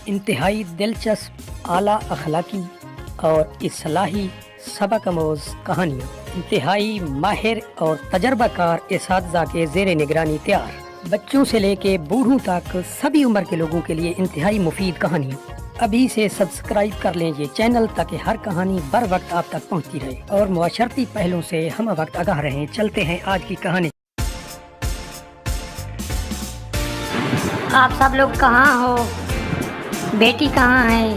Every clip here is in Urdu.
انتہائی دلچسپ اعلیٰ اخلاقی اور اصلاحی سبق آموز کہانیاں انتہائی ماہر اور تجربہ کار اساتذہ کے زیر نگرانی تیار، بچوں سے لے کے بوڑھوں تک سبھی عمر کے لوگوں کے لیے انتہائی مفید کہانیاں۔ ابھی سے سبسکرائب کر لیں یہ چینل تاکہ ہر کہانی بر وقت آپ تک پہنچتی رہے اور معاشرتی پہلوں سے ہم وقت آگاہ رہیں۔ چلتے ہیں آج کی کہانی۔ آپ سب لوگ کہاں ہو؟ بیٹی کہاں ہے؟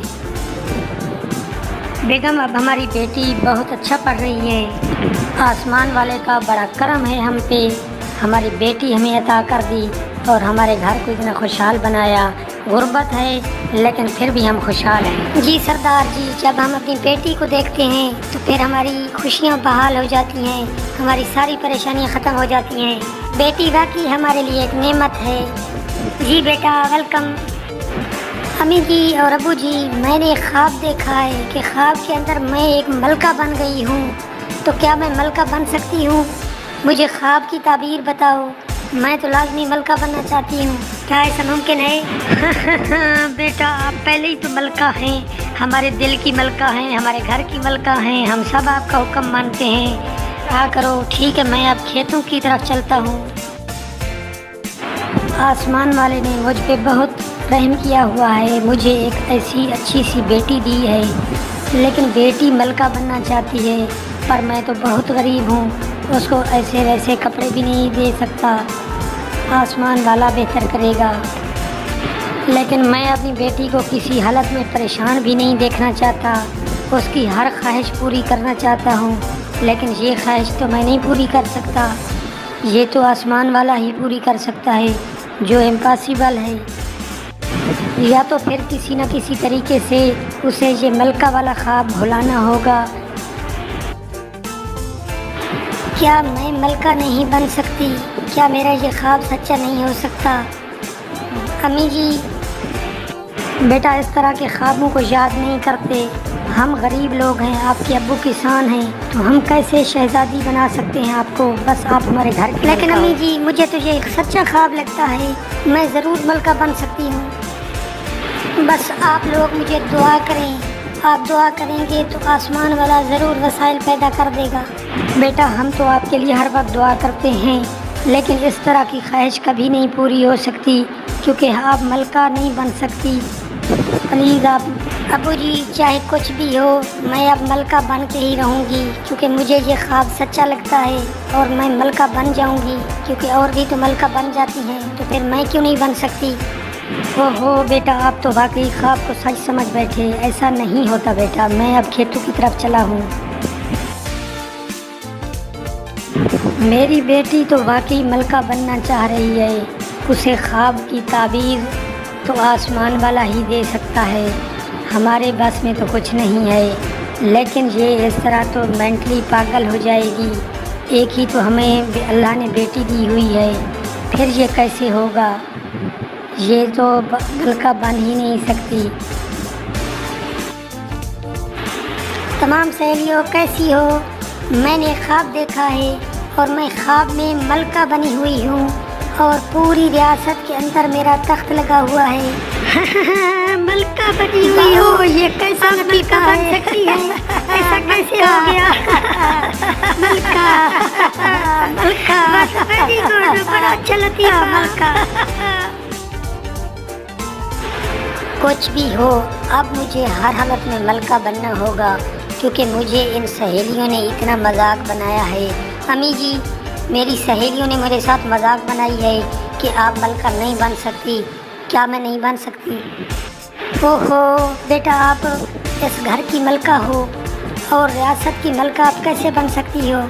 بیگم، اب ہماری بیٹی بہت اچھا پڑھ رہی ہے۔ آسمان والے کا بڑا کرم ہے ہم پہ، ہماری بیٹی ہمیں عطا کر دی اور ہمارے گھر کو اتنا خوشحال بنایا۔ غربت ہے لیکن پھر بھی ہم خوشحال ہیں۔ جی سردار جی، جب ہم اپنی بیٹی کو دیکھتے ہیں تو پھر ہماری خوشیاں بحال ہو جاتی ہیں، ہماری ساری پریشانیاں ختم ہو جاتی ہیں۔ بیٹی واقعی ہمارے لیے ایک نعمت ہے۔ جی بیٹا، ویلکم۔ امی جی اور ابو جی، میں نے ایک خواب دیکھا ہے کہ خواب کے اندر میں ایک ملکہ بن گئی ہوں، تو کیا میں ملکہ بن سکتی ہوں؟ مجھے خواب کی تعبیر بتاؤ، میں تو لازمی ملکہ بننا چاہتی ہوں، کیا ایسا ممکن ہے؟ بیٹا، آپ پہلے ہی تو ملکہ ہیں، ہمارے دل کی ملکہ ہیں، ہمارے گھر کی ملکہ ہیں، ہم سب آپ کا حکم مانتے ہیں۔ آ کرو، ٹھیک ہے، میں اب کھیتوں کی طرف چلتا ہوں۔ آسمان والے نے مجھ پہ بہت رحم کیا ہوا ہے، مجھے ایک ایسی اچھی سی بیٹی دی ہے، لیکن بیٹی ملکہ بننا چاہتی ہے، پر میں تو بہت غریب ہوں، اس کو ایسے ویسے کپڑے بھی نہیں دے سکتا۔ آسمان والا بہتر کرے گا، لیکن میں اپنی بیٹی کو کسی حالت میں پریشان بھی نہیں دیکھنا چاہتا، اس کی ہر خواہش پوری کرنا چاہتا ہوں، لیکن یہ خواہش تو میں نہیں پوری کر سکتا، یہ تو آسمان والا ہی پوری کر سکتا ہے، جو امپاسبل ہے۔ یا تو پھر کسی نہ کسی طریقے سے اسے یہ ملکہ والا خواب بھلانا ہوگا۔ کیا میں ملکہ نہیں بن سکتی؟ کیا میرا یہ خواب سچا نہیں ہو سکتا؟ امی جی، بیٹا اس طرح کے خوابوں کو یاد نہیں کرتے، ہم غریب لوگ ہیں، آپ کے ابو کسان ہیں، تو ہم کیسے شہزادی بنا سکتے ہیں آپ کو؟ بس آپ ہمارے گھر کے۔ لیکن امی جی، مجھے تو یہ ایک سچا خواب لگتا ہے، میں ضرور ملکہ بن سکتی ہوں، بس آپ لوگ مجھے دعا کریں، آپ دعا کریں گے تو آسمان والا ضرور وسائل پیدا کر دے گا۔ بیٹا، ہم تو آپ کے لیے ہر وقت دعا کرتے ہیں، لیکن اس طرح کی خواہش کبھی نہیں پوری ہو سکتی، کیونکہ آپ ملکہ نہیں بن سکتی۔ پلیز آپ۔ ابو جی، چاہے کچھ بھی ہو، میں اب ملکہ بن کے ہی رہوں گی، کیونکہ مجھے یہ خواب سچا لگتا ہے اور میں ملکہ بن جاؤں گی، کیونکہ اور بھی تو ملکہ بن جاتی ہیں، تو پھر میں کیوں نہیں بن سکتی؟ اوہو بیٹا، آپ تو واقعی خواب کو سچ سمجھ بیٹھے، ایسا نہیں ہوتا بیٹا، میں اب کھیتوں کی طرف چلا ہوں۔ میری بیٹی تو واقعی ملکہ بننا چاہ رہی ہے، اسے خواب کی تعبیر تو آسمان والا ہی دے سکتا ہے، ہمارے بس میں تو کچھ نہیں ہے، لیکن یہ اس طرح تو مینٹلی پاگل ہو جائے گی، ایک ہی تو ہمیں اللہ نے بیٹی دی ہوئی ہے، پھر یہ کیسے ہوگا؟ یہ تو ملکہ بن ہی نہیں سکتی۔ تمام سہیلیوں، کیسی ہو؟ میں نے خواب دیکھا ہے اور میں خواب میں ملکہ بنی ہوئی ہوں اور پوری ریاست کے اندر میرا تخت لگا ہوا ہے۔ ملکہ بنی ہوئی ہو؟ یہ کیسا ملکہ بن سکتی ہے؟ ایسا کیسے ہو گیا؟ ملکہ ملکہ بڑا اچھا لطیفہ ملکہ۔ کچھ بھی ہو، اب مجھے ہر حالت میں ملکہ بننا ہوگا، کیونکہ مجھے ان سہیلیوں نے اتنا مذاق بنایا ہے۔ امی جی، میری سہیلیوں نے میرے ساتھ مذاق بنائی ہے کہ آپ ملکہ نہیں بن سکتی، کیا میں نہیں بن سکتی؟ اوہو بیٹا، آپ اس گھر کی ملکہ ہو اور ریاست کی ملکہ آپ کیسے بن سکتی ہو؟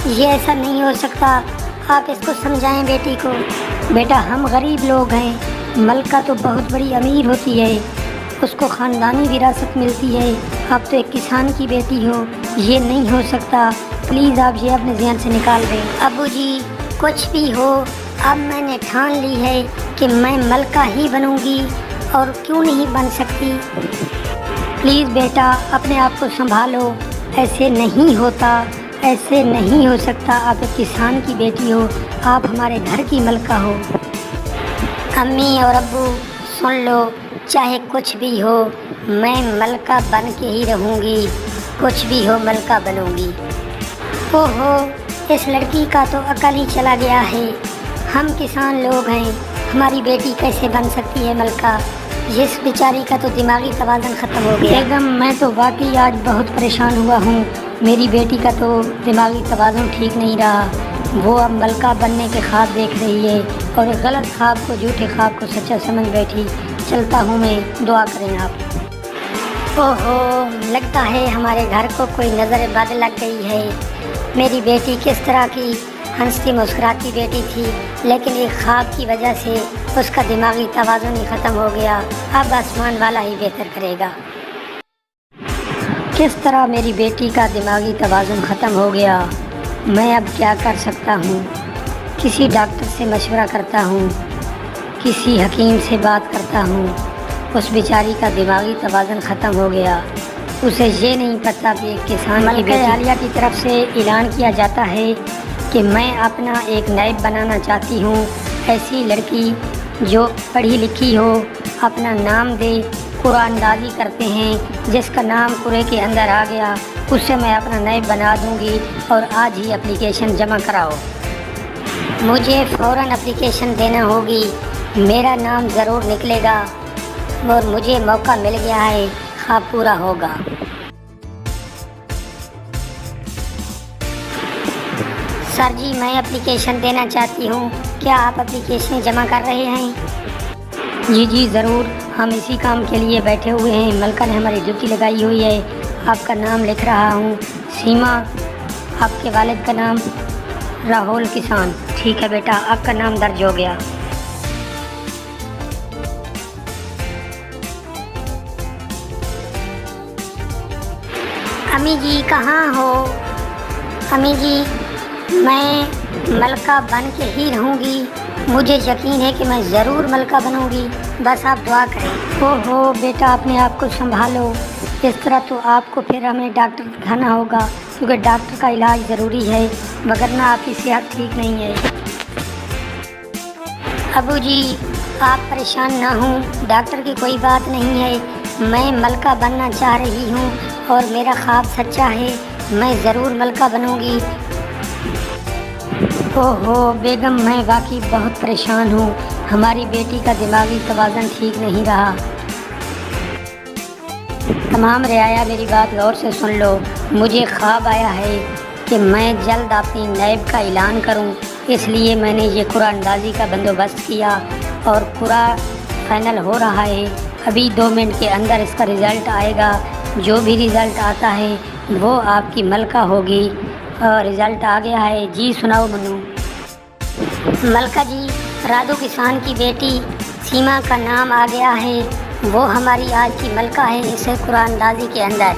یہ ایسا نہیں ہو سکتا، آپ اس کو سمجھائیں بیٹی کو۔ بیٹا، ہم غریب لوگ ہیں، ملکہ تو بہت بڑی امیر ہوتی ہے، اس کو خاندانی وراثت ملتی ہے، آپ تو ایک کسان کی بیٹی ہو، یہ نہیں ہو سکتا، پلیز آپ یہ اپنے ذہن سے نکال دیں۔ ابو جی، کچھ بھی ہو، اب میں نے ٹھان لی ہے کہ میں ملکہ ہی بنوں گی، اور کیوں نہیں بن سکتی؟ پلیز بیٹا، اپنے آپ کو سنبھالو، ایسے نہیں ہوتا، ایسے نہیں ہو سکتا، آپ ایک کسان کی بیٹی ہو، آپ ہمارے گھر کی ملکہ ہو۔ امی اور ابو سن لو، چاہے کچھ بھی ہو میں ملکہ بن کے ہی رہوں گی، کچھ بھی ہو ملکہ بنوں گی۔ اوہو، اس لڑکی کا تو عقل ہی چلا گیا ہے۔ ہم کسان لوگ ہیں، ہماری بیٹی کیسے بن سکتی ہے ملکہ؟ جس بیچاری کا تو دماغی توازن ختم ہو گیا۔ بیگم میں تو واقعی آج بہت پریشان ہوا ہوں، میری بیٹی کا تو دماغی توازن ٹھیک نہیں رہا۔ وہ اب ملکہ بننے کے خواب دیکھ رہی ہے اور غلط خواب کو، جھوٹے خواب کو سچا سمجھ بیٹھی۔ چلتا ہوں میں، دعا کریں آپ۔ اوہو، لگتا ہے ہمارے گھر کو کوئی نظر بد لگ گئی ہے۔ میری بیٹی کس طرح کی ہنستی مسکراتی بیٹی تھی، لیکن ایک خواب کی وجہ سے اس کا دماغی توازن ہی ختم ہو گیا۔ اب آسمان والا ہی بہتر کرے گا۔ کس طرح میری بیٹی کا دماغی توازن ختم ہو گیا؟ میں اب کیا کر سکتا ہوں؟ کسی ڈاکٹر سے مشورہ کرتا ہوں، کسی حکیم سے بات کرتا ہوں۔ اس بیچاری کا دماغی توازن ختم ہو گیا۔ اسے یہ نہیں پتہ کہ ایک کسان کی بیٹی عالیہ کی طرف سے اعلان کیا جاتا ہے کہ میں اپنا ایک نائب بنانا چاہتی ہوں۔ ایسی لڑکی جو پڑھی لکھی ہو، اپنا نام دے، قرآن اندازی کرتے ہیں، جس کا نام قرے کے اندر آ گیا اس سے میں اپنا نائب بنا دوں گی، اور آج ہی اپلیکیشن جمع کراؤ۔ مجھے فوراً اپلیکیشن دینا ہوگی، میرا نام ضرور نکلے گا اور مجھے موقع مل گیا ہے، خواب پورا ہوگا۔ سر جی، میں اپلیکیشن دینا چاہتی ہوں، کیا آپ اپلیکیشن جمع کر رہے ہیں؟ جی جی ضرور، ہم اسی کام کے لیے بیٹھے ہوئے ہیں۔ ملکہ نے ہماری ڈیوٹی لگائی ہوئی ہے۔ آپ کا نام لکھ رہا ہوں، سیما۔ آپ کے والد کا نام راہول کسان۔ ٹھیک ہے بیٹا، آپ کا نام درج ہو گیا۔ امی جی کہاں ہو؟ امی جی، میں ملکہ بن کے ہی رہوں گی، مجھے یقین ہے کہ میں ضرور ملکہ بنوں گی، بس آپ دعا کریں۔ اوہو بیٹا، اپنے آپ کو سنبھالو، اس طرح تو آپ کو پھر ہمیں ڈاکٹر دکھانا ہوگا، کیونکہ ڈاکٹر کا علاج ضروری ہے، وگرنہ آپ کی صحت ٹھیک نہیں ہے۔ ابو جی آپ پریشان نہ ہوں، ڈاکٹر کی کوئی بات نہیں ہے، میں ملکہ بننا چاہ رہی ہوں اور میرا خواب سچا ہے، میں ضرور ملکہ بنوں گی۔ اوہو بیگم، میں واقعی بہت پریشان ہوں، ہماری بیٹی کا دماغی توازن ٹھیک نہیں رہا۔ تمام رعایا میری بات غور سے سن لو، مجھے خواب آیا ہے کہ میں جلد اپنی نائب کا اعلان کروں، اس لیے میں نے یہ قرعہ اندازی کا بندوبست کیا اور قرعہ فائنل ہو رہا ہے۔ ابھی 2 منٹ کے اندر اس کا رزلٹ آئے گا، جو بھی رزلٹ آتا ہے وہ آپ کی ملکہ ہوگی۔ اور رزلٹ آ گیا ہے، جی سناؤ منو۔ ملکہ جی، رادو کسان کی بیٹی سیما کا نام آ گیا ہے، وہ ہماری آج کی ملکہ ہے اس قرآن اندازی کے اندر۔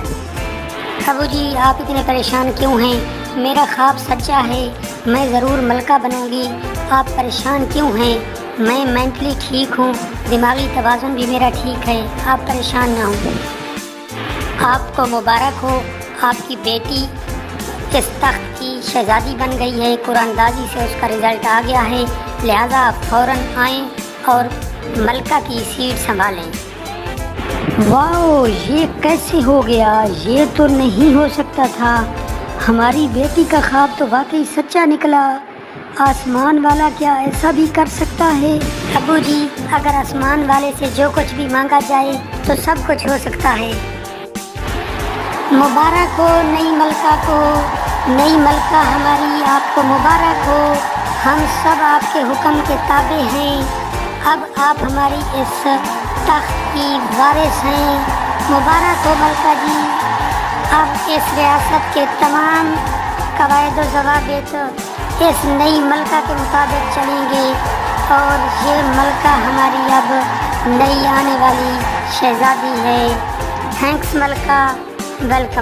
ابو جی آپ اتنے پریشان کیوں ہیں؟ میرا خواب سچا ہے، میں ضرور ملکہ بنوں گی، آپ پریشان کیوں ہیں؟ میں مینٹلی ٹھیک ہوں، دماغی توازن بھی میرا ٹھیک ہے، آپ پریشان نہ ہوں۔ آپ کو مبارک ہو، آپ کی بیٹی اس تخت کی شہزادی بن گئی ہے، قرآن اندازی سے اس کا رزلٹ آ گیا ہے، لہٰذا آپ فوراً آئیں اور ملکہ کی سیٹ سنبھالیں۔ واو، یہ کیسے ہو گیا؟ یہ تو نہیں ہو سکتا تھا، ہماری بیٹی کا خواب تو واقعی سچا نکلا۔ آسمان والا کیا ایسا بھی کر سکتا ہے؟ ابو جی اگر آسمان والے سے جو کچھ بھی مانگا جائے تو سب کچھ ہو سکتا ہے۔ مبارک ہو نئی ملکہ کو، نئی ملکہ ہماری آپ کو مبارک ہو، ہم سب آپ کے حکم کے تابع ہیں، اب آپ ہماری اس تخت کی وارث ہیں، مبارک ہو ملکہ جی۔ اب اس ریاست کے تمام قواعد و ضوابط اس نئی ملکہ کے مطابق چلیں گے، اور یہ ملکہ ہماری اب نئی آنے والی شہزادی ہے۔ تھینکس ملکہ، ویلکم۔